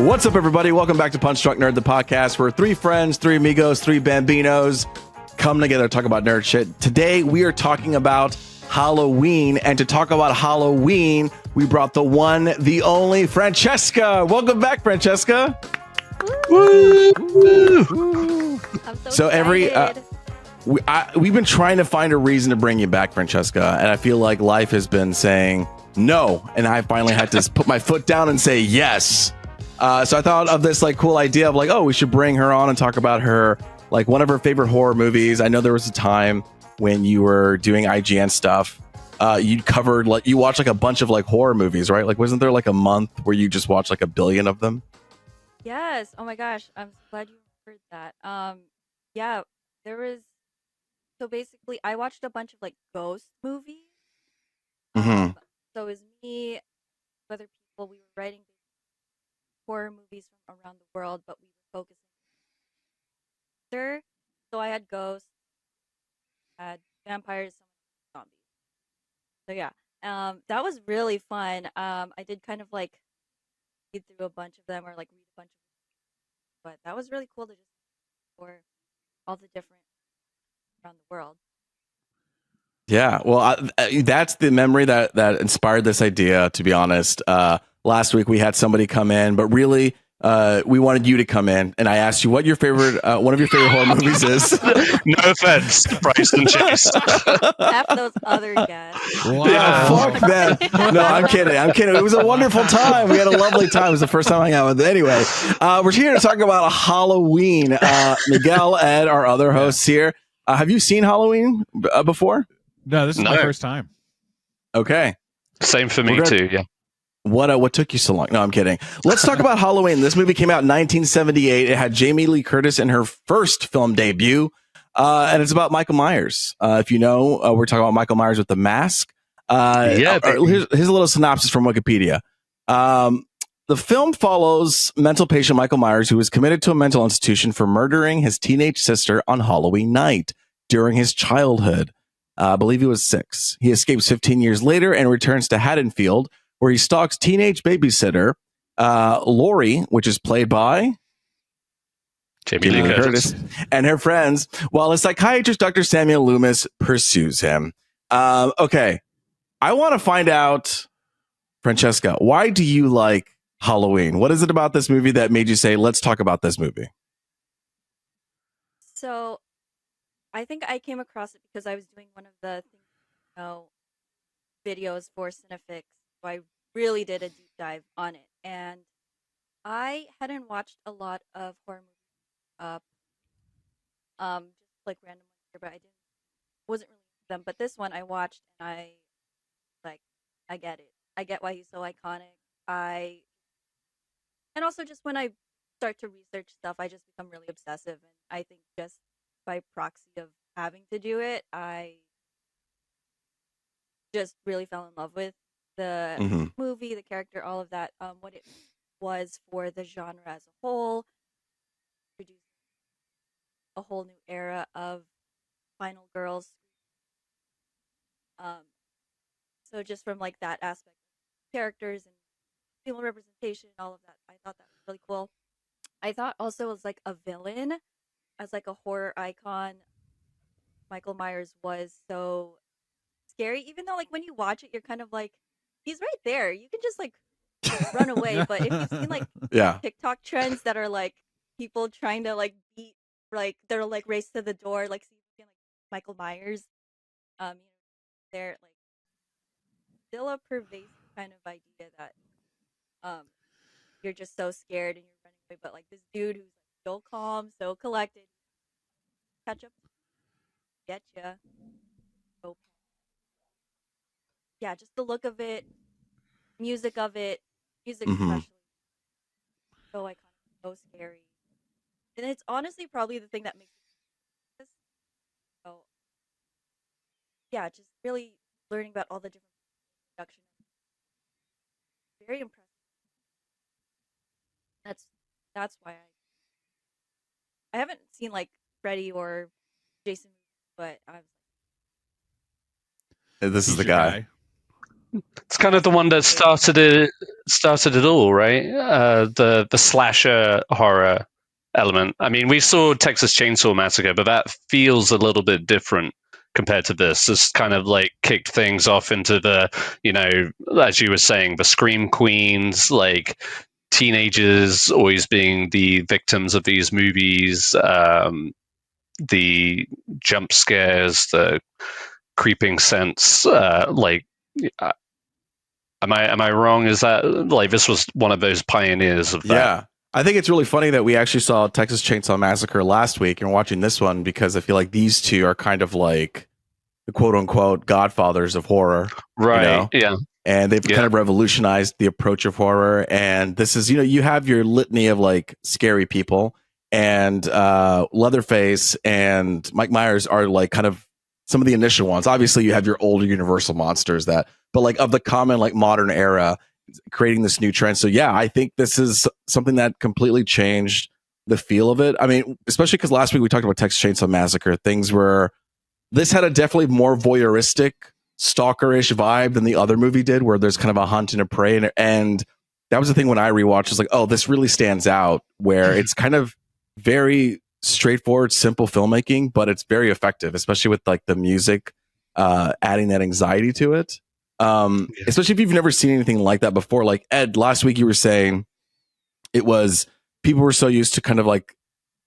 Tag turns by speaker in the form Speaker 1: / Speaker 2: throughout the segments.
Speaker 1: What's up, everybody? Welcome back to Punch Drunk Nerd, the podcast where three friends, three amigos, three bambinos come together to talk about nerd shit. Today, we are talking about Halloween, and to talk about Halloween, we brought the one, the only Francesca. Welcome back, Francesca.
Speaker 2: Woo! Woo! I'm so excited.
Speaker 1: We've been trying to find a reason to bring you back, Francesca, and I feel like life has been saying no, and I finally had to put my foot down and say yes. So I thought of this cool idea of we should bring her on and talk about her, one of her favorite horror movies. I know there was a time when you were doing IGN stuff, you watched a bunch of horror movies, right? Wasn't there a month where you just watched 1 billion of them?
Speaker 2: Yes. Oh my gosh. I'm glad you heard that. Yeah, there was. So basically, I watched a bunch of ghost movies.
Speaker 1: Mm-hmm.
Speaker 2: So it was me, other people. We were writing horror movies from around the world, but we were focusing on. So I had ghosts, had vampires, some zombies. So yeah, that was really fun. I did kind of read through a bunch of them or read a bunch of them, but that was really cool to just explore all the different around the world.
Speaker 1: Yeah, well, that's the memory that inspired this idea, to be honest. Last week we had somebody come in, but really we wanted you to come in, and I asked you what your favorite one of your favorite horror movies is.
Speaker 3: No offense, Bryce and Chase.
Speaker 2: Half those other guests.
Speaker 1: Wow. Yeah, fuck them. No, I'm kidding. It was a wonderful time. We had a lovely time. It was the first time I hung out with. Anyway, we're here to talk about Halloween. Miguel, Ed, our other hosts here. Have you seen Halloween before?
Speaker 4: No, this is my first time.
Speaker 1: Okay.
Speaker 3: Same for me too, yeah.
Speaker 1: What took you so long? No, I'm kidding. Let's talk about Halloween. This movie came out in 1978. It had Jamie Lee Curtis in her first film debut, and it's about Michael Myers. If you know, we're talking about Michael Myers with the mask. Here's a little synopsis from Wikipedia. The film follows mental patient Michael Myers, who was committed to a mental institution for murdering his teenage sister on Halloween night during his childhood. I believe he was 6. He escapes 15 years later and returns to Haddonfield, where he stalks teenage babysitter Laurie, which is played by
Speaker 3: Jamie Lee Curtis,
Speaker 1: and her friends, while a psychiatrist, Dr. Nancy Loomis, pursues him. Okay, I want to find out, Francesca, why do you like Halloween? What is it about this movie that made you say, let's talk about this movie?
Speaker 2: So I think I came across it because I was doing one of the videos for Cinefix. So I really did a deep dive on it, and I hadn't watched a lot of horror movies just random ones here, but wasn't really into them. But this one I watched, and I get it. I get why he's so iconic. And also just when I start to research stuff, I just become really obsessive, and I think just by proxy of having to do it, I just really fell in love with the movie, the character, all of that, what it was for the genre as a whole, producing a whole new era of final girls. So just from that aspect, characters and female representation, all of that, I thought that was really cool. I thought also as a villain, as a horror icon, Michael Myers was so scary, even though when you watch it, you're kind of he's right there. You can just run away. But if you've seen TikTok trends that are people trying to beat they're race to the door, see Michael Myers, they're still a pervasive kind of idea that you're just so scared and you're running away. But this dude who's so calm, so collected, catch up, get ya. So yeah, just the look of it, music especially, so iconic, so scary, and it's honestly probably the thing that makes it. So yeah, just really learning about all the different production. Very impressive. That's why I haven't seen Freddy or Jason, but
Speaker 1: This is the guy.
Speaker 3: It's kind of the one that started it all, right? The slasher horror element. I mean, we saw Texas Chainsaw Massacre, but that feels a little bit different compared to this. This kind of like kicked things off into the, as you were saying, the scream queens, like teenagers always being the victims of these movies, the jump scares, the creeping sense, Am I wrong? Is that like this was one of those pioneers of that?
Speaker 1: Yeah. I think it's really funny that we actually saw Texas Chainsaw Massacre last week and we're watching this one because I feel like these two are kind of like the quote unquote godfathers of horror.
Speaker 3: Right. Yeah.
Speaker 1: And they've kind of revolutionized the approach of horror. And this is, you have your litany of like scary people, and Leatherface and Mike Myers are like kind of some of the initial ones. Obviously you have your older Universal monsters but like of the common like modern era, creating this new trend. So yeah, I think this is something that completely changed the feel of it. I mean, especially because last week we talked about Texas Chainsaw Massacre. This had a definitely more voyeuristic, stalkerish vibe than the other movie did, where there's kind of a hunt and a prey. And that was the thing when I rewatched, was like, oh, this really stands out, where it's kind of very straightforward, simple filmmaking, but it's very effective, especially with like the music adding that anxiety to it. Especially if you've never seen anything like that before. Like Ed, last week you were saying people were so used to kind of like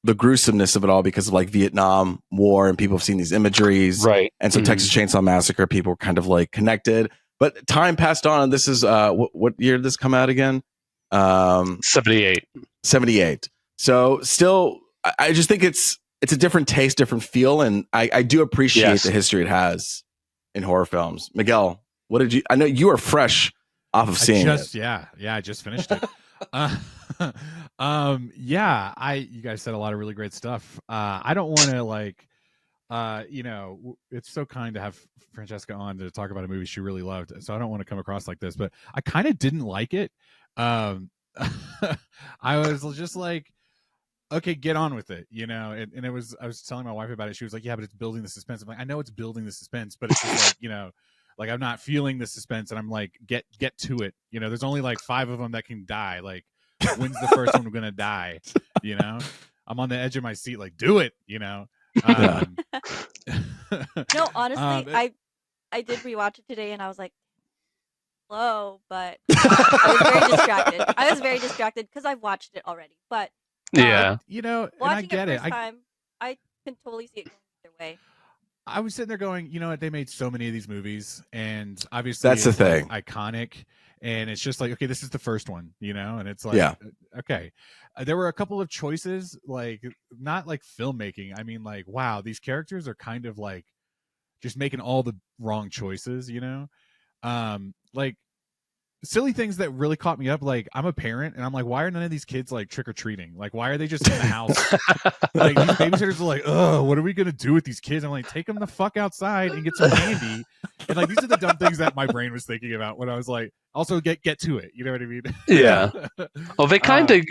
Speaker 1: the gruesomeness of it all because of like Vietnam War, and people have seen these imageries,
Speaker 3: right?
Speaker 1: And so Texas Chainsaw Massacre, people were kind of like connected. But time passed on, and this is what year did this come out again?
Speaker 3: 78.
Speaker 1: So still, I just think it's a different taste, different feel, and I do appreciate the history it has in horror films. Miguel, what did you? I know you are fresh off of seeing it.
Speaker 4: Yeah, I just finished it. You guys said a lot of really great stuff. I don't want to like, it's so kind to have Francesca on to talk about a movie she really loved. So I don't want to come across like this, but I kind of didn't like it. I was just like, okay, get on with it, and I was telling my wife about it. She was like, yeah, but it's building the suspense. I'm like, I know it's building the suspense, but it's just like, like I'm not feeling the suspense, and I'm like, get to it. There's only like 5 of them that can die. Like, when's the first one gonna die? I'm on the edge of my seat, like, do it.
Speaker 2: No, honestly, I did rewatch it today, and I was like, hello, but I was very distracted because I've watched it already. But
Speaker 3: yeah,
Speaker 4: and I get it.
Speaker 2: I can totally see it going either way.
Speaker 4: I was sitting there going, they made so many of these movies, and obviously
Speaker 1: that's the thing,
Speaker 4: like, iconic, and it's just like, okay, this is the first one, and it's like, okay. There were a couple of choices, like not like filmmaking. I mean, like, wow, these characters are kind of like just making all the wrong choices, like silly things that really caught me up. Like, I'm a parent, and I'm like, why are none of these kids like trick-or-treating? Like, why are they just in the house? Like, these babysitters are like, oh, what are we gonna do with these kids? I'm like, take them the fuck outside and get some candy. And like, these are the dumb things that my brain was thinking about when I was like, also get to it, you know what I mean?
Speaker 3: Yeah. Well, they kind of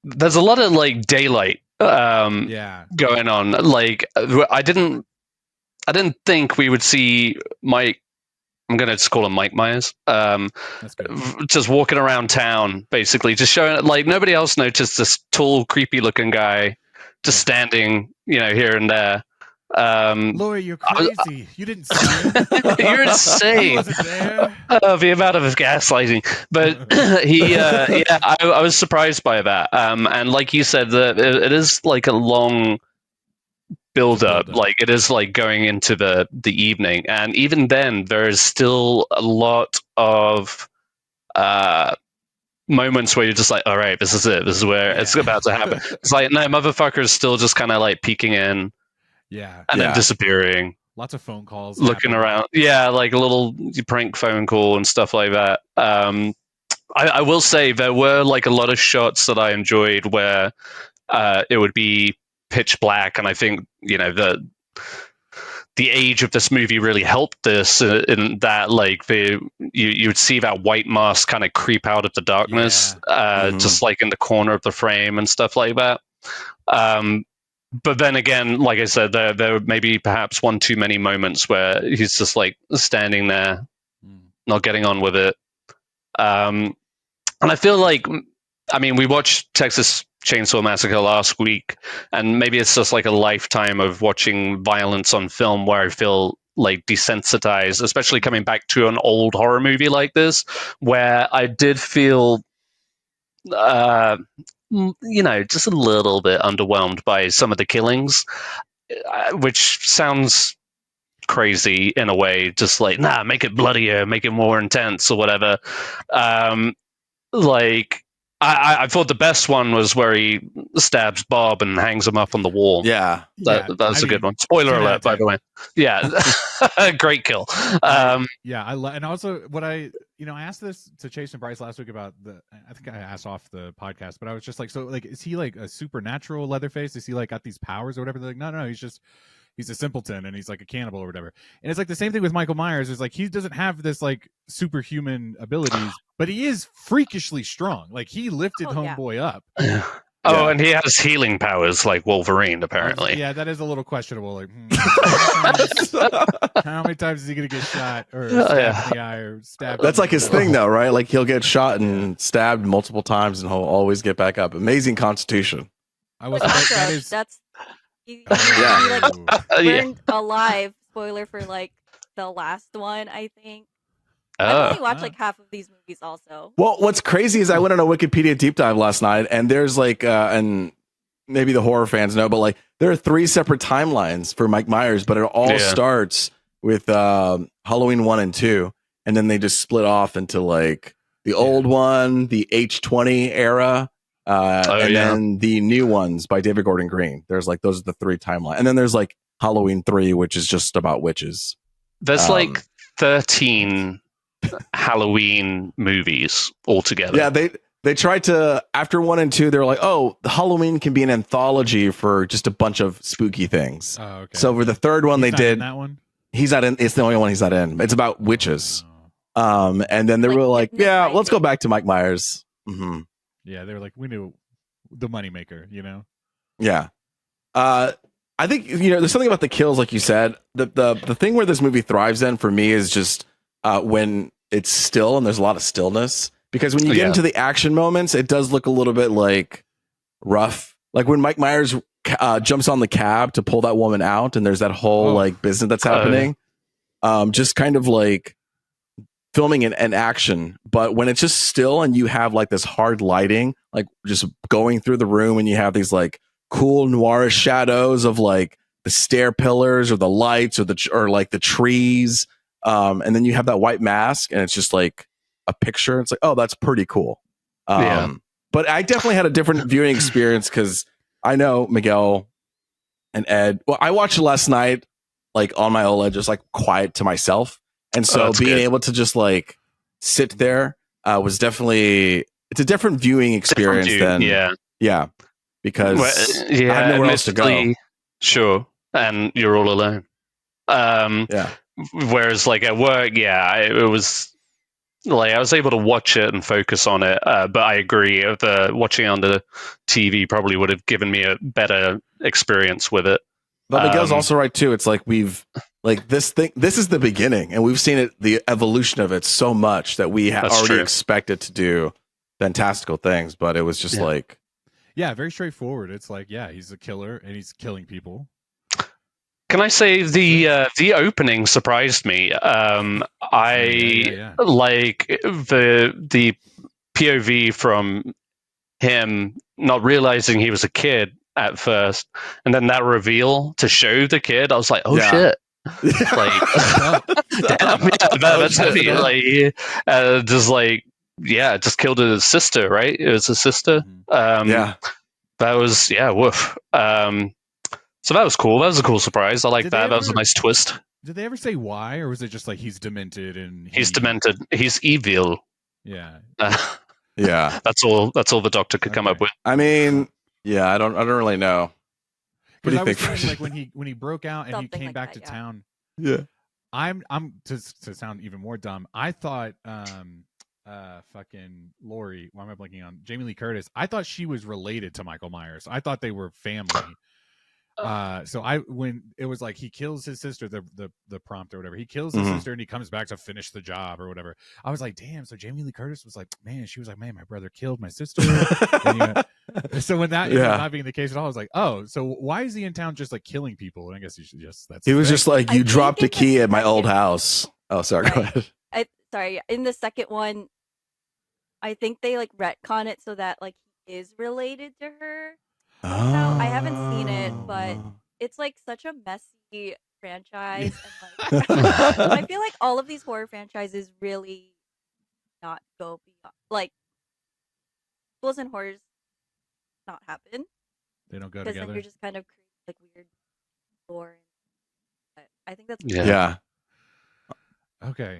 Speaker 3: there's a lot of like daylight going on. Like, I didn't think we would see Mike. I'm going to just call him Mike Myers. Just walking around town, basically, just showing, like, nobody else noticed this tall, creepy looking guy just standing, here and there.
Speaker 4: Laurie, you're crazy. You didn't see him.
Speaker 3: You're insane.
Speaker 4: He wasn't there.
Speaker 3: The amount of gaslighting. But I was surprised by that. And like you said, it is like a long build up. Like, it is like going into the evening, and even then there is still a lot of moments where you're just like, all right, this is it, this is where it's about to happen. It's like, no, motherfucker's still just kind of like peeking in and then disappearing.
Speaker 4: Lots of phone calls,
Speaker 3: looking around, like a little prank phone call and stuff like that. I will say there were like a lot of shots that I enjoyed where it would be pitch black, and I think the age of this movie really helped this in that, like, you would see that white mask kind of creep out of the darkness, just like in the corner of the frame and stuff like that. But then again, like I said, there may be perhaps one too many moments where he's just like standing there not getting on with it. And I feel like, I mean, we watched Texas Chainsaw Massacre last week, and maybe it's just like a lifetime of watching violence on film where I feel like desensitized, especially coming back to an old horror movie like this, where I did feel, just a little bit underwhelmed by some of the killings, which sounds crazy in a way, just like, nah, make it bloodier, make it more intense or whatever. Like, I thought the best one was where he stabs Bob and hangs him up on the wall.
Speaker 1: Yeah.
Speaker 3: That was a good one. Spoiler alert, by the way. Yeah. Great kill.
Speaker 4: And also what I asked this to Chase and Bryce last week about I think I asked off the podcast, but I was just like, so like, is he like a supernatural Leatherface? Is he like got these powers or whatever? They're like, no, he's a simpleton and he's like a cannibal or whatever. And it's like the same thing with Michael Myers. It's like he doesn't have this like superhuman abilities, but he is freakishly strong. Like he lifted Homeboy up.
Speaker 3: Oh, and he has healing powers like Wolverine, apparently.
Speaker 4: Yeah, that is a little questionable. Like, how many times is he going to get shot or stabbed in the eye or stabbed?
Speaker 1: That's like his thing, though, right? Like he'll get shot and stabbed multiple times, and he'll always get back up. Amazing constitution.
Speaker 2: That's he burned alive. Spoiler for like the last one, I think. I've only watched like half of these movies also.
Speaker 1: Well, what's crazy is I went on a Wikipedia deep dive last night, and there's like, and maybe the horror fans know, but like there are 3 separate timelines for Mike Myers, but it all starts with Halloween 1 and 2, and then they just split off into like the old one, the H20 era, then the new ones by David Gordon Green. There's like, those are the 3 timelines, and then there's like Halloween 3, which is just about witches.
Speaker 3: There's like 13 Halloween movies altogether.
Speaker 1: Yeah, they tried to, after 1 and 2, they were like, oh, Halloween can be an anthology for just a bunch of spooky things.
Speaker 4: Oh, okay.
Speaker 1: So for the third one,
Speaker 4: He's
Speaker 1: they did
Speaker 4: that one.
Speaker 1: He's not in. It's the only one he's not in. It's about witches. And then they were like, yeah, let's go back to Mike Myers. Mm-hmm.
Speaker 4: Yeah, they were like, we knew the moneymaker,
Speaker 1: Yeah. I think there's something about the kills, like you said. The thing where this movie thrives in for me is just when it's still and there's a lot of stillness, because when you get into the action moments, it does look a little bit like rough. Like when Mike Myers jumps on the cab to pull that woman out, and there's that whole like business that's happening. Just kind of like filming an action, but when it's just still and you have like this hard lighting, like just going through the room, and you have these like cool noirish shadows of like the stair pillars or the lights or like the trees. And then you have that white mask, and it's just like a picture. It's like, oh, that's pretty cool. But I definitely had a different viewing experience, because I know Miguel and Ed. Well, I watched it last night, like on my OLED, just like quiet to myself. And so being able to just like sit there was definitely, it's a different viewing experience because I have nowhere else to go.
Speaker 3: Sure. And you're all alone. Whereas like at work, it was like I was able to watch it and focus on it. But I agree, watching it on the TV probably would have given me a better experience with it.
Speaker 1: But Miguel's also right too. It's like this is the beginning, and we've seen the evolution of it so much that we already expect it to do fantastical things. But it was just like,
Speaker 4: very straightforward. It's like, he's a killer and he's killing people.
Speaker 3: Can I say the opening surprised me? I like the POV from him not realizing he was a kid at first, and then that reveal to show the kid. I was like, oh shit! Like, damn, that's heavy. Like, just killed his sister. Right? It was his sister. That was woof. So that was cool. That was a cool surprise. I like that. That was a nice twist.
Speaker 4: Did they ever say why, or was it just like he's demented and
Speaker 3: he's demented? He's evil.
Speaker 4: Yeah.
Speaker 3: That's all the doctor could come up with.
Speaker 1: I mean, I don't really know. What do you think?
Speaker 4: Thinking, like when he broke out and he came back to town. Yeah. I'm to sound even more dumb. I thought fucking Laurie. Why am I blanking on Jamie Lee Curtis? I thought she was related to Michael Myers. I thought they were family. So when it was like he kills his sister, the prompt or whatever, he kills his sister and he comes back to finish the job or whatever. I was like, damn. So Jamie Lee Curtis was like, man, she was like, man, my brother killed my sister. So when that is not being the case at all, I was like, oh, so why is he in town just like killing people? And I guess he was
Speaker 1: just like, you dropped a key at my old house. Oh, sorry. Go ahead.
Speaker 2: Sorry. In the second one, I think they like retcon it so that like he is related to her. I haven't seen it, but it's like such a messy franchise. And, like, I feel like all of these horror franchises really not go beyond like schools and horrors not happen.
Speaker 4: They don't go
Speaker 2: because
Speaker 4: together.
Speaker 2: then you're just kind of creating like weird lore. But I think that's
Speaker 1: yeah.
Speaker 4: Okay.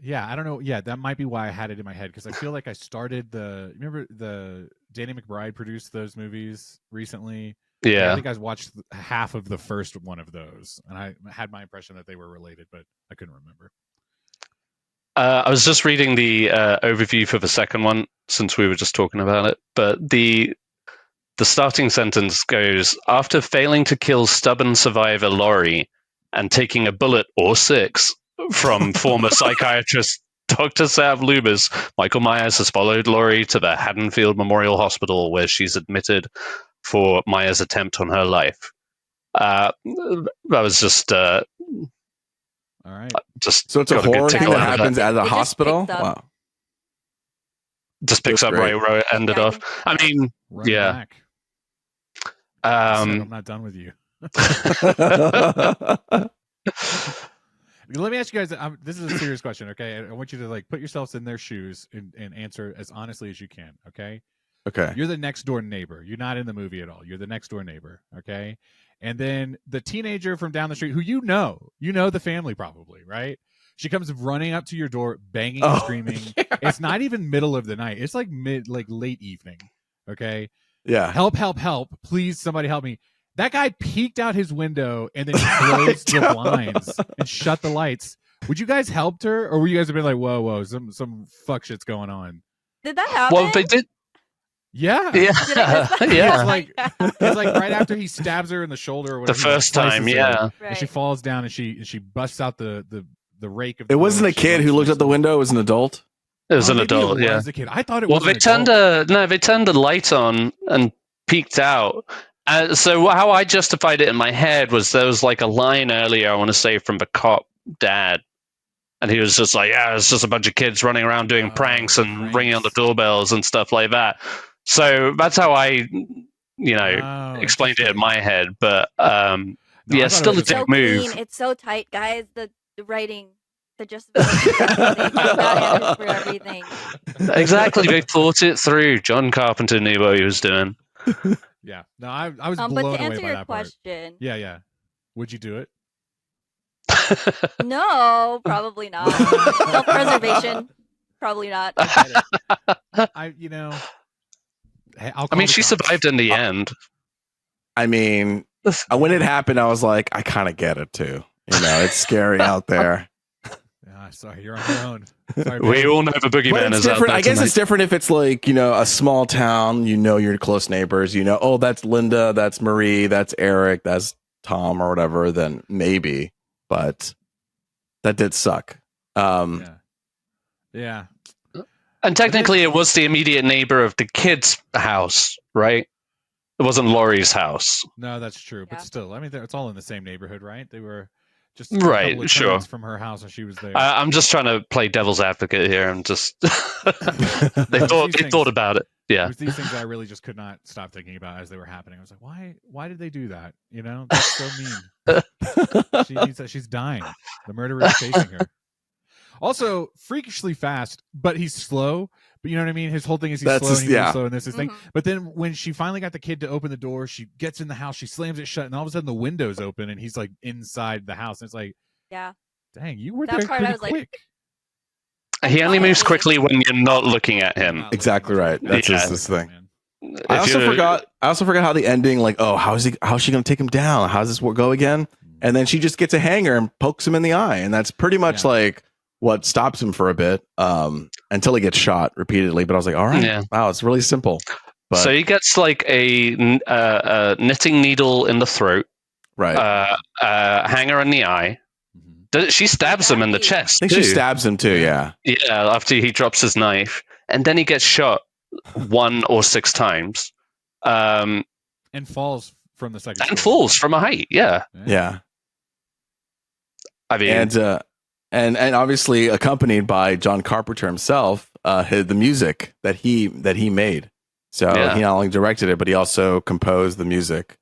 Speaker 4: Yeah, I don't know. Yeah, that might be why I had it in my head because I feel like I started remember the Danny McBride produced those movies recently.
Speaker 3: Yeah,
Speaker 4: I think I watched half of the first one of those, and I had my impression that they were related, but I couldn't remember.
Speaker 3: I was just reading the overview for the second one since we were just talking about it, but the starting sentence goes, after failing to kill stubborn survivor Laurie and taking a bullet or 6 from former psychiatrist Dr. Sav Loomis, Michael Myers has followed Laurie to the Haddonfield Memorial Hospital where she's admitted for Myers' attempt on her life. That was just...
Speaker 4: all right.
Speaker 1: So it's a horror thing that happens at the hospital? Wow.
Speaker 3: Just picks up right where it ended off. I mean,
Speaker 4: Back. I'm not done with you. Let me ask you guys. This is a serious question, okay? I want you to like put yourselves in their shoes and answer as honestly as you can, okay?
Speaker 1: Okay.
Speaker 4: You're the next door neighbor. You're not in the movie at all. You're the next door neighbor, okay? And then the teenager from down the street, who you know the family probably, right? She comes running up to your door, banging and screaming. Yeah. It's not even middle of the night. It's like late evening, okay?
Speaker 1: Yeah.
Speaker 4: Help! Please, somebody help me. That guy peeked out his window and then closed the blinds and shut the lights. Would you guys helped her, or were you guys have been like, whoa, some fuck shit's going on?
Speaker 2: Did that happen?
Speaker 3: Well, they did.
Speaker 4: Yeah.
Speaker 3: Yeah.
Speaker 4: It's like right after he stabs her in the shoulder. Or whatever,
Speaker 3: the first time, yeah.
Speaker 2: Right.
Speaker 4: And she falls down and she busts out the rake of.
Speaker 1: It wasn't a kid who looked at the window. It was an adult.
Speaker 3: It was an adult. Yeah.
Speaker 4: Was a kid. I thought it was.
Speaker 3: Well, they turned the light on and peeked out. So how I justified it in my head was there was like a line earlier, I want to say, from the cop dad. And he was just like, yeah, it's just a bunch of kids running around doing pranks and ringing on the doorbells and stuff like that. So that's how I, explained it in my head. But yeah, still a dick move.
Speaker 2: Clean. It's so tight, guys. The writing, the justification, for everything.
Speaker 3: Exactly. They thought it through. John Carpenter knew what he was doing.
Speaker 4: Yeah. No, I was blown
Speaker 2: but to
Speaker 4: away
Speaker 2: answer
Speaker 4: by
Speaker 2: your
Speaker 4: that
Speaker 2: question,
Speaker 4: part. Yeah. Would you do it?
Speaker 2: No, probably not. Self-preservation, probably not.
Speaker 4: I mean,
Speaker 3: she survived in the end.
Speaker 1: I mean, when it happened, I was like, I kind of get it too. It's scary out there.
Speaker 4: Sorry, you're on your own. Sorry,
Speaker 3: we all know the boogeyman is out there.
Speaker 1: I guess it's different if it's like, a small town, you're close neighbors, oh, that's Linda, that's Marie, that's Eric, that's Tom or whatever, then maybe. But that did suck.
Speaker 4: Yeah.
Speaker 3: And technically it was the immediate neighbor of the kid's house, right? It wasn't Laurie's house.
Speaker 4: No, that's true. But still, I mean, it's all in the same neighborhood, right? They were just
Speaker 3: right, sure.
Speaker 4: From her house when she was there.
Speaker 3: I'm just trying to play devil's advocate here. I'm just they thought about it. Yeah,
Speaker 4: it was these things I really just could not stop thinking about as they were happening. I was like, why did they do that? That's so mean. She's dying. The murderer is chasing her. Also, freakishly fast, but he's slow. But you know what I mean? His whole thing is he's slow and he's slow, and this is thing. But then when she finally got the kid to open the door, she gets in the house, she slams it shut, and all of a sudden the window's open, and he's like inside the house. And it's like,
Speaker 2: yeah,
Speaker 4: dang, you were
Speaker 2: that
Speaker 4: there
Speaker 2: part
Speaker 4: pretty
Speaker 2: I was
Speaker 4: quick.
Speaker 3: He only moves quickly when you're not looking at him.
Speaker 1: Exactly right. That's this thing. I also forgot how the ending, like, oh, how's she going to take him down? How's this go again? And then she just gets a hanger and pokes him in the eye, and that's pretty much like what stops him for a bit until he gets shot repeatedly. But I was like, all right, wow, it's really simple. But
Speaker 3: So he gets like a knitting needle in the throat,
Speaker 1: right.
Speaker 3: hanger in the eye. She stabs him in the
Speaker 2: Exactly.
Speaker 1: I
Speaker 3: chest
Speaker 1: think
Speaker 3: too.
Speaker 1: she stabs him too. Yeah.
Speaker 3: Yeah, after he drops his knife, and then he gets shot 1 or 6 times,
Speaker 4: And falls from the second
Speaker 3: and
Speaker 4: story.
Speaker 3: falls from a height. Yeah,
Speaker 1: Yeah.
Speaker 3: I mean,
Speaker 1: And obviously accompanied by John Carpenter himself, the music that he made. So he not only directed it, but he also composed the music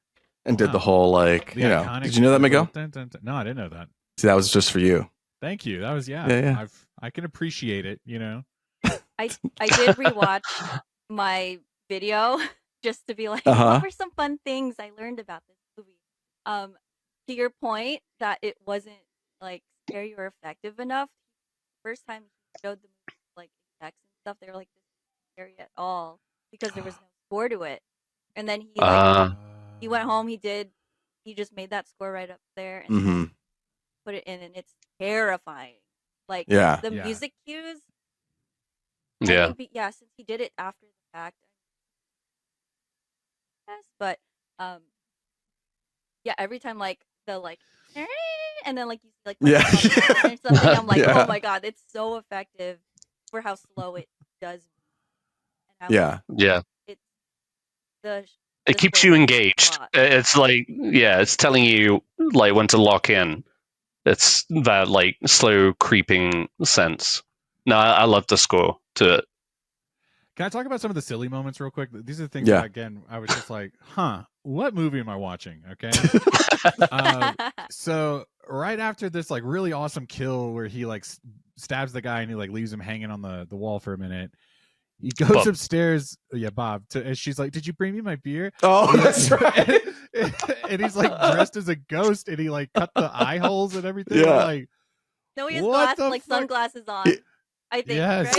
Speaker 1: and did the whole like,
Speaker 4: The
Speaker 1: you know.
Speaker 4: iconic
Speaker 1: Did you know that, Miguel?
Speaker 4: dun, dun, dun. No, I didn't know that.
Speaker 1: See, that was just for you.
Speaker 4: Thank you. That was
Speaker 1: Yeah.
Speaker 4: I can appreciate it. You know.
Speaker 2: I did rewatch my video just to be like,
Speaker 1: Uh-huh.
Speaker 2: what were some fun things I learned about this movie? To your point that it wasn't like scary or effective enough. First time he showed the movie like effects and stuff, they were like, this isn't scary at all because there was no score to it. And then he went home, he just made that score right up there and put it in, and it's terrifying. Like the music cues.
Speaker 3: Yeah.
Speaker 2: Maybe, since he did it after the fact. Yes, but every time like the like and then like you see like and something, I'm like, oh my god, it's so effective for how slow it does. And how
Speaker 3: it keeps you engaged. It's like, it's telling you like when to lock in. It's that like slow creeping sense. No, I love the score to it.
Speaker 4: Can I talk about some of the silly moments real quick? These are the things that, again, I was just like, what movie am I watching? Okay. So right after this like really awesome kill where he like stabs the guy and he like leaves him hanging on the wall for a minute, he goes upstairs. Bob. And she's like, "Did you bring me my beer?"
Speaker 1: Oh, that's right.
Speaker 4: And he's like dressed as a ghost, and he like cut the eye holes and everything.
Speaker 1: Yeah.
Speaker 4: Like,
Speaker 2: no, he has sunglasses on. I think.
Speaker 4: Yes.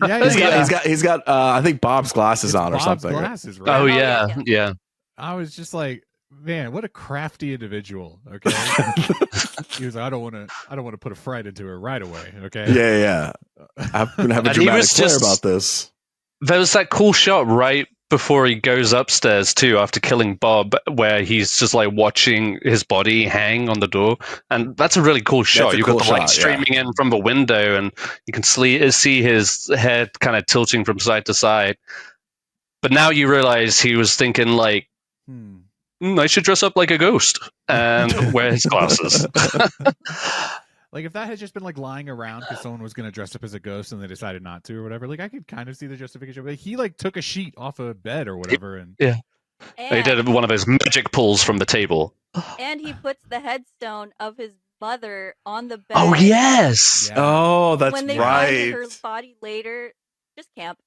Speaker 2: Right?
Speaker 1: He's got I think Bob's glasses on or
Speaker 4: Bob's
Speaker 1: something.
Speaker 4: Glasses, right?
Speaker 3: Oh yeah.
Speaker 4: I was just like, man, what a crafty individual. Okay. He was like, I don't want to put a fright into her right away. Okay.
Speaker 1: Yeah. I'm gonna have a dramatic flair about this.
Speaker 3: There was that cool shot right before he goes upstairs too, after killing Bob, where he's just like watching his body hang on the door, and that's a really cool shot. You've got the light streaming in from the window, and you can see his head kind of tilting from side to side. But now you realize he was thinking like, I should dress up like a ghost and wear his glasses.
Speaker 4: Like if that had just been like lying around because someone was going to dress up as a ghost and they decided not to or whatever, like I could kind of see the justification. But he like took a sheet off a bed or whatever, and
Speaker 3: he did one of those magic pulls from the table.
Speaker 2: And he puts the headstone of his mother on the bed.
Speaker 3: Oh yes!
Speaker 1: Oh, that's
Speaker 2: when they
Speaker 1: right.
Speaker 2: find her body later, just camp.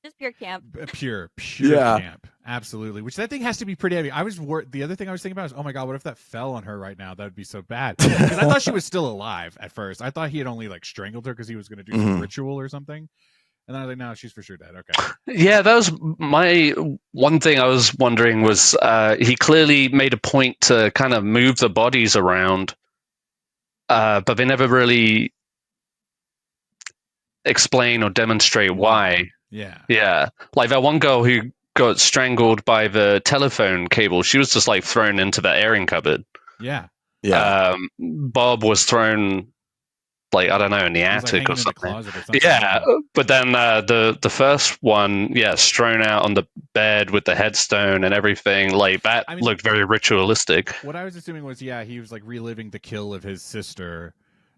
Speaker 2: Just pure camp.
Speaker 4: Pure camp. Absolutely. Which that thing has to be pretty heavy. The other thing I was thinking about is, oh my god, what if that fell on her right now? That would be so bad. Because I thought she was still alive at first. I thought he had only like strangled her because he was going to do some ritual or something. And then I was like, no, she's for sure dead. Okay.
Speaker 3: Yeah, that was my one thing I was wondering was he clearly made a point to kind of move the bodies around, but they never really explain or demonstrate why. Yeah. Like that one girl who got strangled by the telephone cable, she was just like thrown into the airing cupboard.
Speaker 4: Yeah.
Speaker 3: Bob was thrown like, I don't know, in the attic or something. Yeah. But then the first one, thrown out on the bed with the headstone and everything. Like that looked very ritualistic.
Speaker 4: What I was assuming was, he was like reliving the kill of his sister.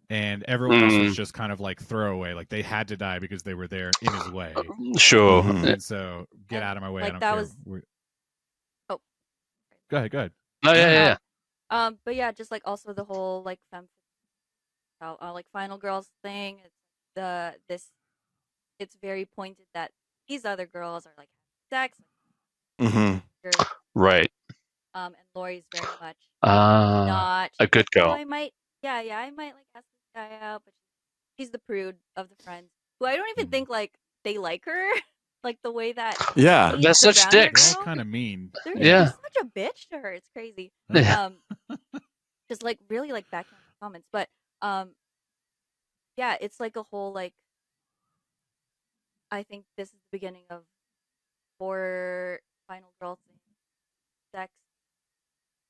Speaker 4: And everyone else was just kind of like throwaway. Like they had to die because they were there in his way.
Speaker 3: Sure.
Speaker 4: And so get out of my way.
Speaker 2: Like
Speaker 4: I don't
Speaker 2: that
Speaker 4: care.
Speaker 2: was.
Speaker 4: Go ahead.
Speaker 3: No, yeah.
Speaker 2: But yeah, just like also the whole like like final girls thing. It's very pointed that these other girls are like sex.
Speaker 3: Right.
Speaker 2: And Laurie's very much
Speaker 3: not a good girl.
Speaker 2: So I might like ask this guy out, but she's the prude of the friends, who I don't even think like they like her, like the way that
Speaker 3: they're such dicks.
Speaker 4: They're kind of mean.
Speaker 2: They're such a bitch to her. It's crazy. Just like really like backing comments, but it's like a whole like. I think this is the beginning of horror final girl thing, sex.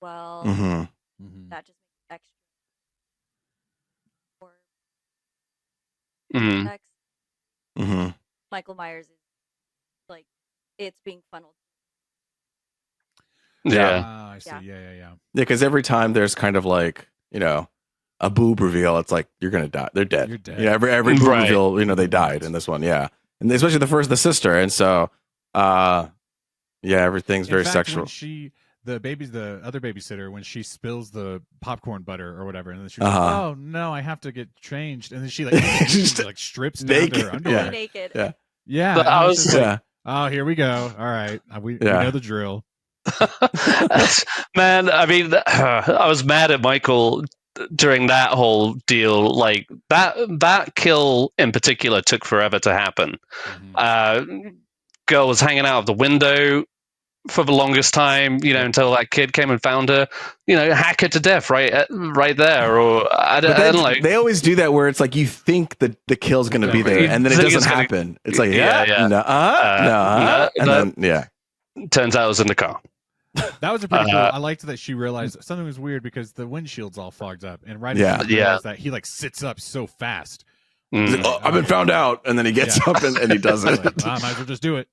Speaker 2: Well,
Speaker 1: Mm-hmm.
Speaker 2: that just makes it extra horror
Speaker 3: Mm.
Speaker 2: sex.
Speaker 1: Mm-hmm.
Speaker 2: Michael Myers is like it's being funneled.
Speaker 3: Yeah.
Speaker 4: I see.
Speaker 2: Yeah.
Speaker 4: Yeah.
Speaker 1: Yeah, because every time there's kind of like, a boob reveal, it's like you're gonna die. They're dead.
Speaker 4: You're dead.
Speaker 1: Every boob
Speaker 3: Right.
Speaker 1: reveal, they died in this one. Yeah, and especially the sister, and so, everything's
Speaker 4: In
Speaker 1: very
Speaker 4: fact,
Speaker 1: sexual.
Speaker 4: When the other babysitter, when she spills the popcorn butter or whatever, and then she's like,
Speaker 1: Uh-huh.
Speaker 4: "Oh no, I have to get changed," and then she like strips down to
Speaker 1: naked.
Speaker 4: her underwear.
Speaker 1: Yeah.
Speaker 2: Naked.
Speaker 1: Yeah.
Speaker 4: Yeah,
Speaker 3: But
Speaker 4: and
Speaker 3: I
Speaker 4: I
Speaker 3: was-
Speaker 4: was just like,
Speaker 1: Yeah,
Speaker 4: "Oh, here we go. All right, we
Speaker 1: Yeah.
Speaker 4: know the drill."
Speaker 3: Man, I mean, I was mad at Michael during that whole deal. Like that kill in particular took forever to happen. Girl was hanging out of the window for the longest time, until that kid came and found her. Hack her to death right there. Or I
Speaker 1: but
Speaker 3: don't like.
Speaker 1: they always do that where it's like you think that the kill's gonna be there, and then it
Speaker 3: think
Speaker 1: doesn't
Speaker 3: it's gonna-
Speaker 1: happen. It's like
Speaker 3: Yeah, yeah.
Speaker 1: no, and
Speaker 3: no.
Speaker 1: then
Speaker 3: Turns out it was in the car.
Speaker 4: That was a pretty cool. I liked that she realized something was weird because the windshield's all fogged up, and right as she realized that, he like sits up so fast.
Speaker 1: He's like, I've been found out, and then he gets up and he does it.
Speaker 4: Like, I might as well just do it.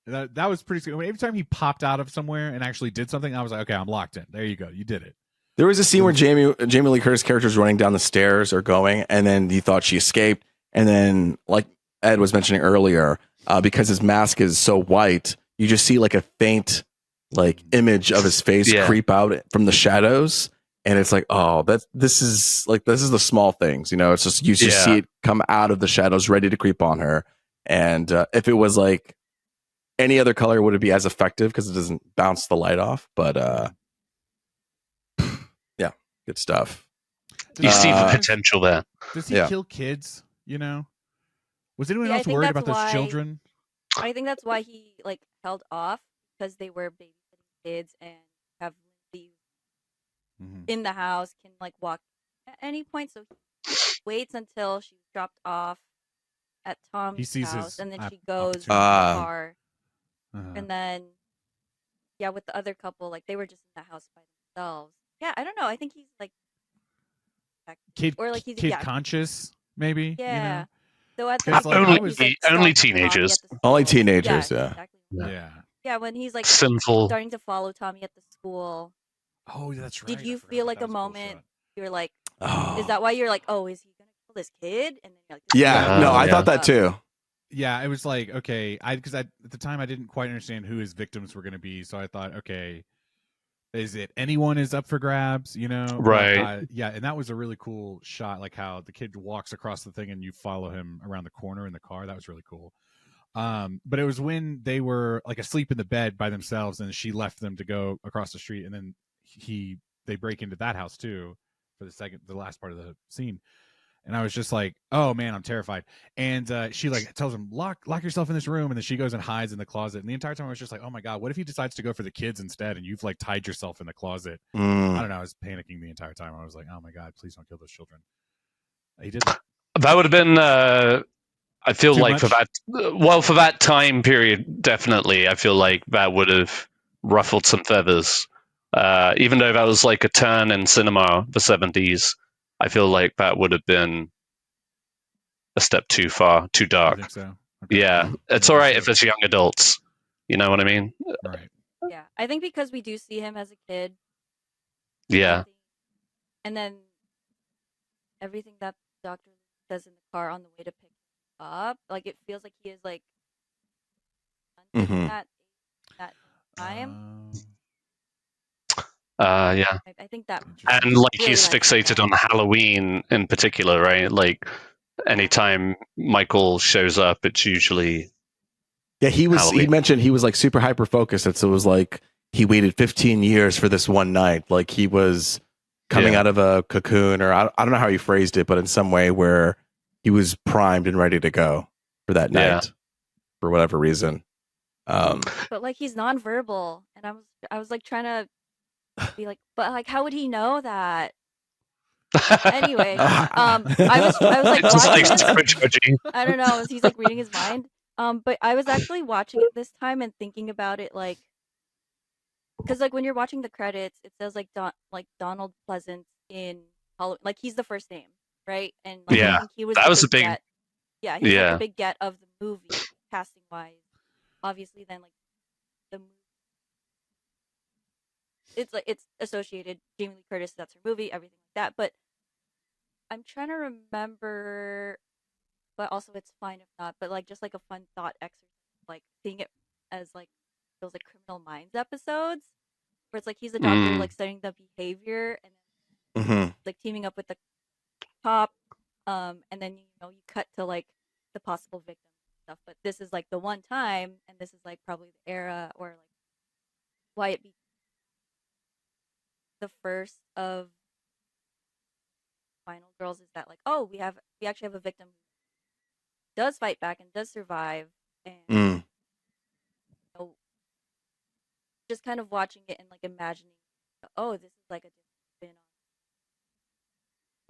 Speaker 4: No, that was pretty cool. Every time he popped out of somewhere and actually did something, I was like, okay, I'm locked in. There you go, you did it.
Speaker 1: There was a scene where Jamie Lee Curtis' character is running down the stairs or going, and then you thought she escaped, and then like Ed was mentioning earlier, because his mask is so white, you just see like a faint like image of his face creep out from the shadows, and it's like, oh, this is the small things, it's just you just see it come out of the shadows ready to creep on her. And if it was like any other color, would it be as effective because it doesn't bounce the light off? But yeah, good stuff.
Speaker 3: You see the potential there.
Speaker 4: Does he kill kids? Was anyone
Speaker 2: I
Speaker 4: else
Speaker 2: think
Speaker 4: worried
Speaker 2: that's
Speaker 4: about those
Speaker 2: why-
Speaker 4: children?
Speaker 2: I think that's why he like held off, because they were babysitting kids and have Lindsay in the house, can like walk at any point, so he waits until she's dropped off at Tom's
Speaker 4: sees
Speaker 2: house,
Speaker 4: his
Speaker 2: and then she
Speaker 4: opportunity.
Speaker 2: goes to the car, and then with the other couple, like they were just in the house by themselves. Yeah, I don't know. I think he's like
Speaker 4: Kid
Speaker 2: he's
Speaker 4: conscious, maybe.
Speaker 2: Yeah. So at
Speaker 4: Because,
Speaker 2: the
Speaker 4: like,
Speaker 2: beginning,
Speaker 4: I was-
Speaker 2: he's, like,
Speaker 3: only
Speaker 2: stalking Tommy
Speaker 3: teenagers.
Speaker 2: at the school.
Speaker 1: Only teenagers, yeah.
Speaker 2: Exactly.
Speaker 4: Yeah.
Speaker 2: Yeah, when he's like
Speaker 3: Sinful.
Speaker 2: starting to follow Tommy at the school,
Speaker 4: Oh, that's right.
Speaker 2: did you
Speaker 4: I forgot
Speaker 2: feel
Speaker 4: about
Speaker 2: like
Speaker 4: that.
Speaker 2: a
Speaker 4: Was cool
Speaker 2: moment
Speaker 4: shot.
Speaker 2: you're like,
Speaker 1: Oh.
Speaker 2: is that why you're like, oh, is he gonna kill this kid? And then you're like,
Speaker 1: Yeah, no, I
Speaker 3: yeah.
Speaker 1: thought that too.
Speaker 4: Yeah, it was like, okay, because at the time I didn't quite understand who his victims were going to be, so I thought, okay, is it anyone is up for grabs,
Speaker 3: Right.
Speaker 4: But, yeah, and that was a really cool shot, like how the kid walks across the thing and you follow him around the corner in the car. That was really cool. But it was when they were like asleep in the bed by themselves, and she left them to go across the street, and then they break into that house too for the last part of the scene. And I was just like, oh man, I'm terrified. And she like tells him, lock yourself in this room. And then she goes and hides in the closet. And the entire time I was just like, oh my God, what if he decides to go for the kids instead? And you've like tied yourself in the closet. I don't know. I was panicking the entire time. I was like, oh my God, please don't kill those children. He didn't.
Speaker 3: That would have been. I feel
Speaker 4: Too
Speaker 3: like for
Speaker 4: much?
Speaker 3: that time period, definitely, I feel like that would have ruffled some feathers. Even though that was like a turn in cinema, the 70s, I feel like that would have been a step too far, too
Speaker 4: I
Speaker 3: dark.
Speaker 4: think so. Okay.
Speaker 3: Yeah, it's all right if it's young adults. You know what I mean?
Speaker 4: Right.
Speaker 2: yeah. I think because we do see him as a kid.
Speaker 3: Yeah.
Speaker 2: And then everything that the doctor says in the car on the way to pick him up, like it feels like he is like
Speaker 1: Mhm.
Speaker 2: that time.
Speaker 3: Yeah.
Speaker 2: I think that
Speaker 3: And like
Speaker 2: really
Speaker 3: he's
Speaker 2: like
Speaker 3: fixated
Speaker 2: that.
Speaker 3: on Halloween in particular, right? Like anytime Michael shows up, it's usually
Speaker 1: Yeah, he
Speaker 3: Halloween.
Speaker 1: mentioned he was like super hyper focused, and so it was like he waited 15 years for this one night. Like he was coming out of a cocoon, or I don't know how he phrased it, but in some way where he was primed and ready to go for that night for whatever reason.
Speaker 2: But like he's nonverbal, and I was like trying to be like, but like how would he know that? Anyway, I was like
Speaker 3: It's like
Speaker 2: watching this.
Speaker 3: super judgy.
Speaker 2: I don't know. He's like reading his mind, But I was actually watching it this time and thinking about it, like, because like when you're watching the credits, it says like Donald Pleasence in like he's the first name, right? And like I
Speaker 3: Yeah,
Speaker 2: think he was
Speaker 3: that
Speaker 2: the
Speaker 3: was a
Speaker 2: big
Speaker 3: big.
Speaker 2: get. Yeah, he was like the
Speaker 3: Yeah.
Speaker 2: big get of the movie, casting wise. Obviously, then like the movie, it's associated Jamie Lee Curtis. That's her movie, everything like that. But I'm trying to remember, but also it's fine if not. But like just like a fun thought exercise, like seeing it as like those like Criminal Minds episodes, where it's like he's a doctor like studying the behavior and then
Speaker 1: Mm-hmm.
Speaker 2: like teaming up with the cop, and then you cut to like the possible victim and stuff. But this is like the one time, and this is like probably the era or like why it be the first of Final Girls is that like, oh, we actually have a victim who does fight back and does survive, and
Speaker 1: Mm.
Speaker 2: just kind of watching it and like imagining, oh, this is like a different spin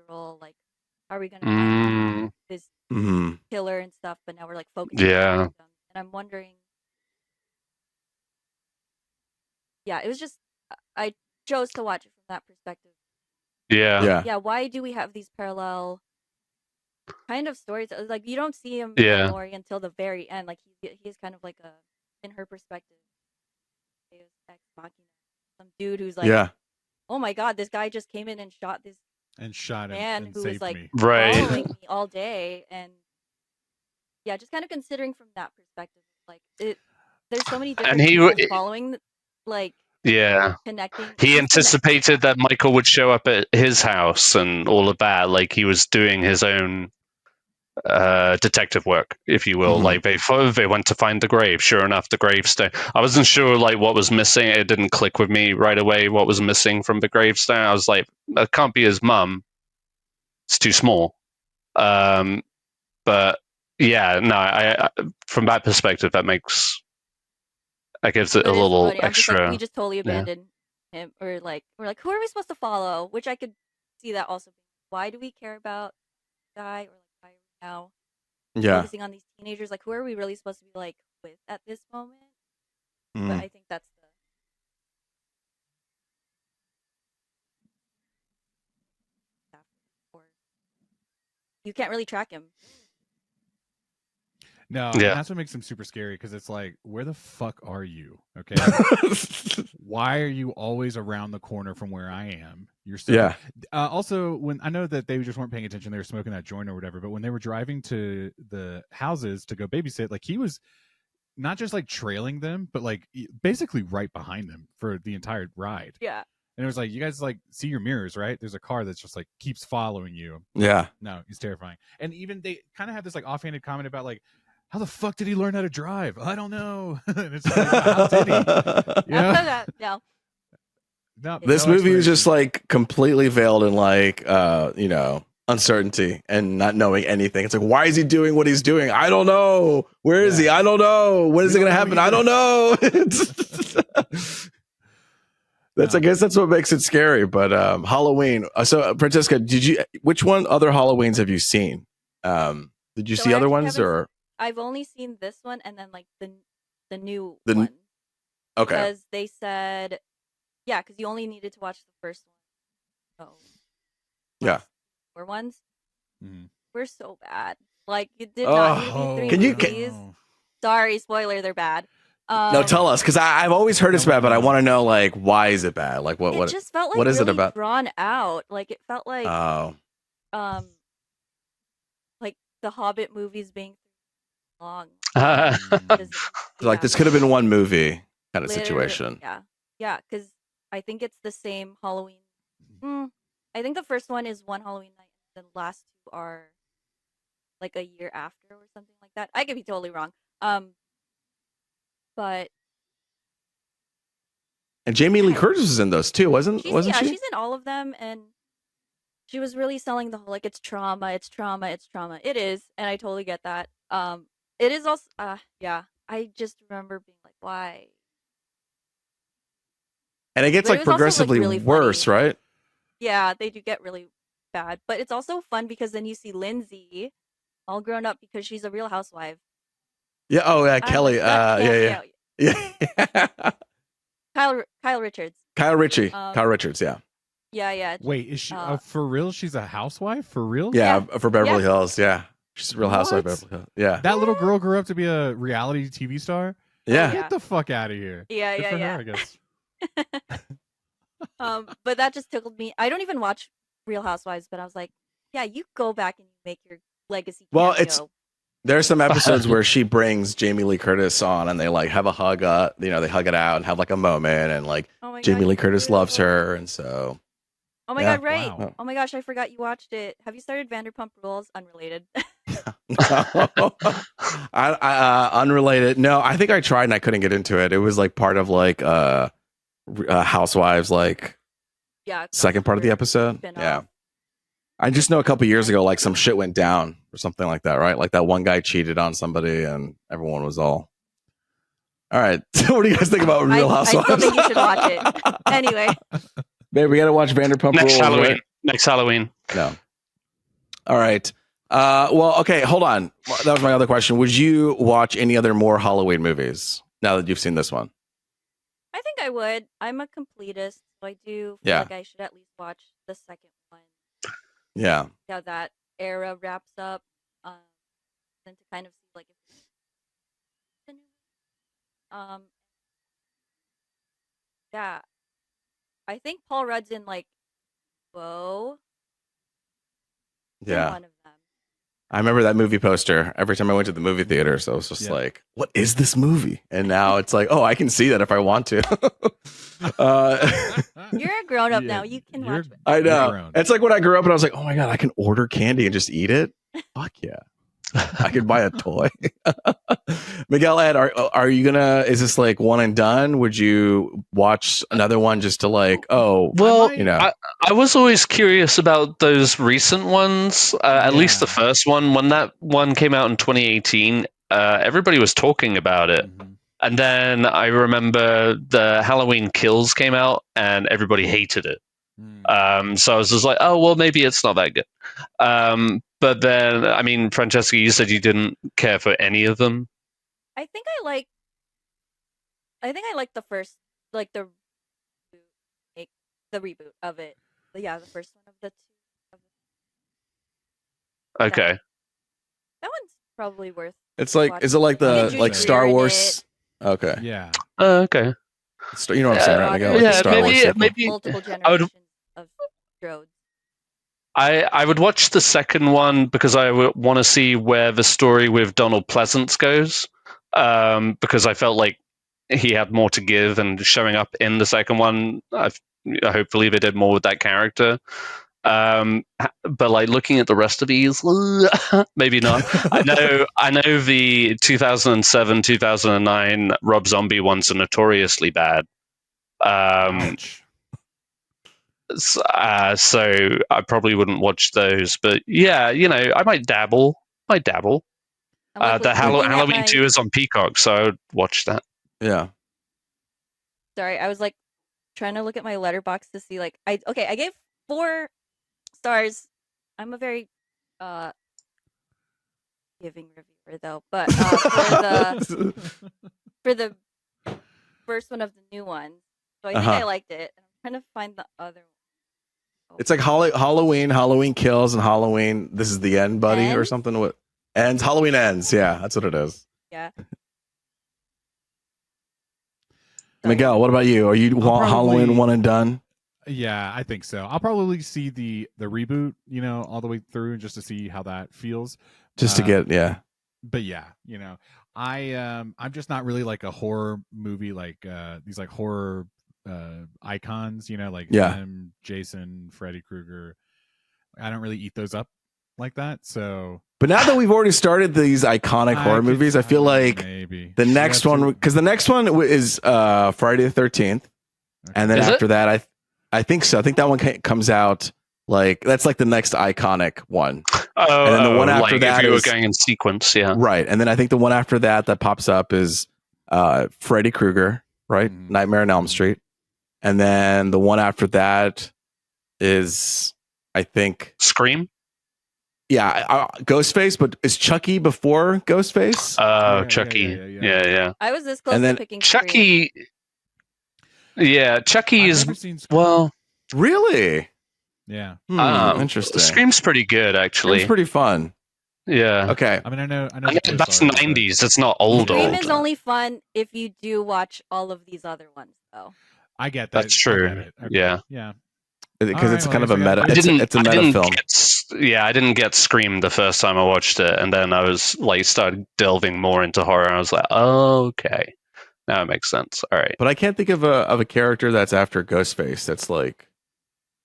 Speaker 2: on girl. Like, how are we gonna find this
Speaker 1: Mm-hmm.
Speaker 2: killer and stuff? But now we're like focusing
Speaker 3: Yeah.
Speaker 2: on them, and I'm wondering. Yeah, it was just I chose to watch it from that perspective.
Speaker 3: Yeah.
Speaker 2: Yeah, why do we have these parallel kind of stories? Like you don't see him
Speaker 3: Yeah.
Speaker 2: Laurie until the very end. Like he's kind of like in her perspective, Deus ex machina, some dude who's like,
Speaker 1: Yeah.
Speaker 2: oh my god, this guy just came in and shot this man
Speaker 4: and
Speaker 2: who was
Speaker 4: saved
Speaker 2: like
Speaker 4: me.
Speaker 3: Right.
Speaker 2: following me all day, and yeah, just kind of considering from that perspective, like there's so many different
Speaker 3: And he,
Speaker 2: people following, like
Speaker 3: yeah,
Speaker 2: connecting.
Speaker 3: he
Speaker 2: He's
Speaker 3: anticipated that Michael would show up at his house and all of that. Like he was doing his own detective work, if you will.
Speaker 1: Mhm.
Speaker 3: Like they went to find the grave. Sure enough, the gravestone. I wasn't sure like what was missing. It didn't click with me right away what was missing from the gravestone. I was like, that can't be his mum. It's too small. But yeah, no. I from that perspective, that gives it a
Speaker 2: That is
Speaker 3: little
Speaker 2: funny. I'm just like,
Speaker 3: extra.
Speaker 2: we just totally abandoned him, or like we're like, who are we supposed to follow? Which I could see that also. Why do we care about the guy, or like why are we now
Speaker 1: Yeah.
Speaker 2: focusing on these teenagers? Like, who are we really supposed to be like with at this moment? But
Speaker 1: Mm.
Speaker 2: I think that's the or you can't really track him.
Speaker 4: No,
Speaker 3: Yeah.
Speaker 4: and that's what makes him super scary because it's like, where the fuck are you? Okay, why are you always around the corner from where I am? You're so
Speaker 1: Yeah.
Speaker 4: Also, when I know that they just weren't paying attention, they were smoking that joint or whatever. But when they were driving to the houses to go babysit, like he was not just like trailing them, but like basically right behind them for the entire ride.
Speaker 2: Yeah.
Speaker 4: And it was like, you guys like see your mirrors, right? There's a car that's just like keeps following you.
Speaker 1: Yeah.
Speaker 4: No, he's terrifying. And even they kind of have this like offhanded comment about like, how the fuck did he learn how to drive? I don't know. And it's like, how did he? Yeah.
Speaker 2: No.
Speaker 4: No,
Speaker 1: This
Speaker 4: no
Speaker 1: movie is just
Speaker 4: explanation.
Speaker 1: like completely veiled in like uncertainty and not knowing anything. It's like, why is he doing what he's doing? I don't know. Where is he? I don't know. When is it
Speaker 4: We
Speaker 1: gonna
Speaker 4: don't know
Speaker 1: happen? I
Speaker 4: either.
Speaker 1: don't know. I guess that's what makes it scary. But Halloween. So Francesca, which one other Halloweens have you seen? Did you
Speaker 2: So
Speaker 1: see
Speaker 2: I
Speaker 1: other
Speaker 2: actually
Speaker 1: ones
Speaker 2: haven't
Speaker 1: or
Speaker 2: I've only seen this one and then like the new
Speaker 1: The n-
Speaker 2: one.
Speaker 1: okay.
Speaker 2: Because they said, yeah, because you only needed to watch the first one. Oh,
Speaker 1: Yeah.
Speaker 2: Four ones.
Speaker 4: Mhm.
Speaker 2: We're so bad. Like it did not need to be three
Speaker 1: Can you-
Speaker 2: movies. Sorry, spoiler, they're bad.
Speaker 1: No, tell us, because I've always heard it's bad, but I want to know like why is it bad? Like
Speaker 2: It just felt like
Speaker 1: what is
Speaker 2: really
Speaker 1: it about?
Speaker 2: drawn out. Like it felt like
Speaker 1: Oh,
Speaker 2: like the Hobbit movies being long.
Speaker 4: Mm.
Speaker 1: so like this could have been one movie kind of situation.
Speaker 2: Yeah, because I think it's the same Halloween. I think the first one is one Halloween night, and the last two are like a year after or something like that. I could be totally wrong. But
Speaker 1: And Jamie Lee Curtis was in those too, wasn't she?
Speaker 2: She's in all of them, and she was really selling the whole like it's trauma. It is, and I totally get that. It is also yeah. I just remember being like, why?
Speaker 1: And it gets
Speaker 2: But
Speaker 1: like
Speaker 2: it was also,
Speaker 1: progressively
Speaker 2: really
Speaker 1: worse,
Speaker 2: funny.
Speaker 1: right?
Speaker 2: Yeah, they do get really bad, but it's also fun because then you see Lindsay all grown up because she's a real housewife.
Speaker 1: Yeah. Oh, yeah.
Speaker 2: I
Speaker 1: Kelly.
Speaker 2: was that
Speaker 1: Yeah.
Speaker 2: cameo.
Speaker 1: Yeah.
Speaker 2: Kyle Richards.
Speaker 1: Kyle Ritchie.
Speaker 2: Um,
Speaker 1: Kyle Richards. Yeah.
Speaker 2: yeah.
Speaker 4: Wait, is she
Speaker 2: Uh,
Speaker 4: for real? She's a housewife for real?
Speaker 1: Yeah.
Speaker 2: Yeah.
Speaker 1: For Beverly
Speaker 2: Yeah.
Speaker 1: Hills. Yeah. She's a Real Housewife of
Speaker 4: What?
Speaker 1: Beverly Hills. Yeah.
Speaker 4: That little girl grew up to be a reality TV star.
Speaker 1: Yeah.
Speaker 4: Get the fuck out of here.
Speaker 2: Yeah,
Speaker 4: Good for
Speaker 2: yeah.
Speaker 4: her, I guess.
Speaker 2: But that just tickled me. I don't even watch Real Housewives, but I was like, yeah, you go back and you make your legacy
Speaker 1: Well,
Speaker 2: cameo.
Speaker 1: There's some episodes where she brings Jamie Lee Curtis on and they like have a hug, they hug it out and have like a moment, and like
Speaker 2: Oh my
Speaker 1: Jamie
Speaker 2: God,
Speaker 1: Lee
Speaker 2: you
Speaker 1: Curtis
Speaker 2: do.
Speaker 1: loves her, and so
Speaker 2: Oh my
Speaker 1: Yeah.
Speaker 2: God, right.
Speaker 4: Wow.
Speaker 2: Oh my gosh, I forgot you watched it. Have you started Vanderpump Rules? Unrelated.
Speaker 1: Unrelated. No, I think I tried and I couldn't get into it. It was like part of like Housewives, like
Speaker 2: Yeah.
Speaker 1: second part of the episode.
Speaker 2: spin-off.
Speaker 1: Yeah. I just know a couple years ago, like some shit went down or something like that, right? Like that one guy cheated on somebody and everyone was all right. So what do you guys think about Real
Speaker 2: I
Speaker 1: Housewives?
Speaker 2: still think you should watch it. Anyway,
Speaker 1: Babe, we got to watch Vanderpump
Speaker 3: Next
Speaker 1: Rules.
Speaker 3: Halloween.
Speaker 1: Right?
Speaker 3: Next Halloween.
Speaker 1: No. All right. Well, okay, hold on. That was my other question. Would you watch any other more Halloween movies now that you've seen this one?
Speaker 2: I think I would. I'm a completist, so I do feel
Speaker 1: Yeah.
Speaker 2: like I should at least watch the second one.
Speaker 1: Yeah.
Speaker 2: See how that era wraps up. Then to kind of see like if yeah. I think Paul Rudd's in like Whoa. in
Speaker 1: Yeah.
Speaker 2: one of them.
Speaker 1: I remember that movie poster every time I went to the movie theater. So I was just
Speaker 4: Yeah.
Speaker 1: like, what is this movie? And now it's like, oh, I can see that if I want to.
Speaker 2: You're a grown up
Speaker 4: Yeah,
Speaker 2: now. You can
Speaker 4: you're-
Speaker 2: watch it.
Speaker 1: I
Speaker 4: You're
Speaker 1: know.
Speaker 4: grown.
Speaker 1: It's like when I grew up and I was like, oh my God, I can order candy and just eat it. Fuck yeah. I could buy a toy. Miguel, Ed, are you gonna? Is this like one and done? Would you watch another one just to like? Oh,
Speaker 3: Well,
Speaker 1: you know.
Speaker 3: I was always curious about those recent ones. At least the
Speaker 4: Yeah.
Speaker 3: first one, when that one came out in 2018, everybody was talking about it.
Speaker 4: Mhm.
Speaker 3: And then I remember the Halloween Kills came out, and everybody hated it.
Speaker 4: Mm.
Speaker 3: So I was just like, oh well, maybe it's not that good. But then, I mean, Francesca, you said you didn't care for any of them.
Speaker 2: I think I like the first, like the reboot of it. But yeah, the first one of the two.
Speaker 3: Okay.
Speaker 2: That one's probably worth.
Speaker 1: It's like, is it like
Speaker 2: Look
Speaker 1: the
Speaker 2: at Judy
Speaker 1: like Star
Speaker 2: Greer in
Speaker 1: Wars? Okay,
Speaker 4: Yeah.
Speaker 3: Okay.
Speaker 1: You know what I'm saying, right? Miguel? Like the
Speaker 3: Yeah,
Speaker 1: Star Wars sequel.
Speaker 3: maybe
Speaker 2: multiple
Speaker 3: would-
Speaker 2: generations of Strode.
Speaker 3: I would watch the second one because I would want to see where the story with Donald Pleasence goes. Because I felt like he had more to give, and showing up in the second one, hopefully they did more with that character. But like looking at the rest of these, maybe not. I know the 2007, 2009 Rob Zombie ones are notoriously bad.
Speaker 4: Ouch.
Speaker 3: So I probably wouldn't watch those, but yeah, I might dabble.
Speaker 2: I'm like,
Speaker 3: The
Speaker 2: looking at
Speaker 3: Halloween
Speaker 2: my-
Speaker 3: 2 is on Peacock, so I would watch that.
Speaker 1: Yeah.
Speaker 2: Sorry, I was like trying to look at my letterbox to see like I gave 4 stars. I'm a very giving reviewer though, but for the first one of the new ones, so I think I liked it. I'm trying to find the other one.
Speaker 1: It's like Halloween Kills, and Halloween. This is the end, buddy, or
Speaker 2: Ends?
Speaker 1: something. What ends? Halloween ends. Yeah, that's what it is.
Speaker 2: Yeah.
Speaker 1: Miguel, what about you? Are you want
Speaker 4: probably-
Speaker 1: Halloween one and done?
Speaker 4: Yeah, I think so. I'll probably see the reboot, all the way through, just to see how that feels.
Speaker 1: Just to get, yeah.
Speaker 4: But yeah, I'm just not really like a horror movie, like these like horror icons, like
Speaker 1: Yeah.
Speaker 4: them, Jason, Freddy Krueger. I don't really eat those up like that. So
Speaker 1: But now that we've already started these iconic horror movies, I feel like
Speaker 4: maybe
Speaker 1: the next one, because the next one is Friday the 13th, and then
Speaker 3: Is it?
Speaker 1: after that, I think so. I think that one comes out like that's like the next iconic one,
Speaker 3: Oh,
Speaker 1: And then the one after
Speaker 3: like
Speaker 1: that
Speaker 3: if you were
Speaker 1: is-
Speaker 3: going in sequence, yeah.
Speaker 1: right? And then I think the one after that pops up is Freddy Krueger, right?
Speaker 4: Mhm.
Speaker 1: Nightmare on Elm Street, and then the one after that is I think
Speaker 3: Scream.
Speaker 1: Ghostface, but is Chucky before Ghostface?
Speaker 3: Oh, Chucky. Yeah.
Speaker 2: I was this close
Speaker 1: And then
Speaker 2: to picking
Speaker 3: Chucky. Yeah, Chucky
Speaker 4: I've
Speaker 3: is
Speaker 4: never seen Scream.
Speaker 3: well.
Speaker 1: Really?
Speaker 4: Yeah.
Speaker 1: Interesting.
Speaker 3: Scream's pretty good, actually.
Speaker 1: Scream's pretty fun.
Speaker 3: Yeah.
Speaker 1: Okay.
Speaker 4: I mean, I know.
Speaker 3: I mean, that's 90s. It's not old.
Speaker 2: Scream is only fun if you do watch all of these other ones, though.
Speaker 4: I get that.
Speaker 3: That's true.
Speaker 4: I get it. Okay.
Speaker 3: Yeah.
Speaker 4: Yeah.
Speaker 1: Because it's kind of a
Speaker 4: I
Speaker 1: meta.
Speaker 4: guess
Speaker 1: It's a meta film.
Speaker 3: I didn't get Scream the first time I watched it, and then I was like started delving more into horror. And I was like, oh, okay, now it makes sense. All right,
Speaker 1: But I can't think of a character that's after Ghostface that's like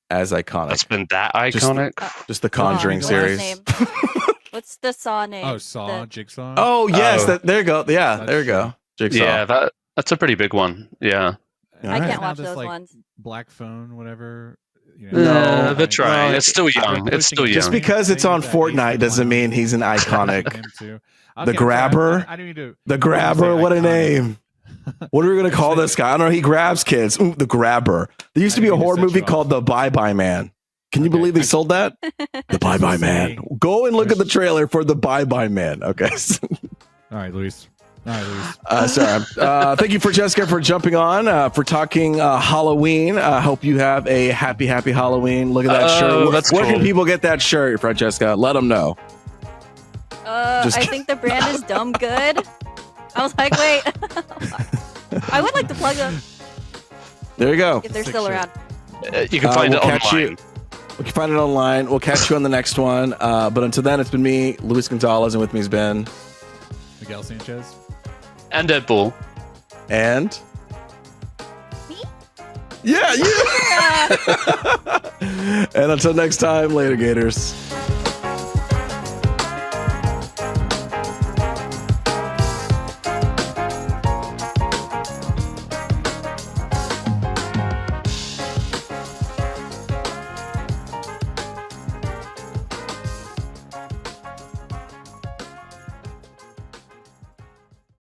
Speaker 1: as iconic.
Speaker 3: it's been that iconic.
Speaker 1: Just the Conjuring
Speaker 2: What's the last
Speaker 1: series.
Speaker 2: name? What's the Saw name?
Speaker 4: Oh, Saw, Jigsaw.
Speaker 1: Oh yes,
Speaker 3: Oh.
Speaker 1: there you go. Yeah,
Speaker 4: That's
Speaker 1: there you go. Jigsaw.
Speaker 3: Yeah, that's a pretty big one. Yeah,
Speaker 1: All
Speaker 2: I
Speaker 1: right.
Speaker 2: can't
Speaker 4: Now
Speaker 2: watch
Speaker 4: this,
Speaker 2: those
Speaker 4: like,
Speaker 2: ones.
Speaker 4: Black Phone, whatever.
Speaker 1: No,
Speaker 3: they're trying.
Speaker 1: no,
Speaker 3: It's still young. It's still young.
Speaker 1: Just because it's on Fortnite doesn't mean he's an iconic. The Grabber?
Speaker 4: I don't need to.
Speaker 1: The Grabber, what a name. What are we going to call this guy? I don't know. He grabs kids. Ooh, the Grabber. There used to be a horror movie called The Bye Bye Man. Can you believe they sold that? The Bye Bye Man. Go and look at the trailer for The Bye Bye Man. Okay.
Speaker 4: All right, Luis.
Speaker 1: Sorry. Thank you, Francesca, for jumping on, for talking Halloween. Hope you have a happy Halloween. Look at that shirt.
Speaker 3: That's
Speaker 1: Where
Speaker 3: cool.
Speaker 1: can people get that shirt, Francesca? Let them know.
Speaker 2: I think the brand is dumb good. I was like, wait. I would like to plug them
Speaker 1: There you go.
Speaker 2: if they're still around.
Speaker 3: You can find it online.
Speaker 1: We can find it online. We'll catch you on the next one. But until then, it's been me, Luis Gonzalez, and with me has been
Speaker 4: Miguel Sanchez.
Speaker 3: And Deadpool.
Speaker 1: and
Speaker 2: Me?
Speaker 1: yeah, you. And until next time, later, Gators.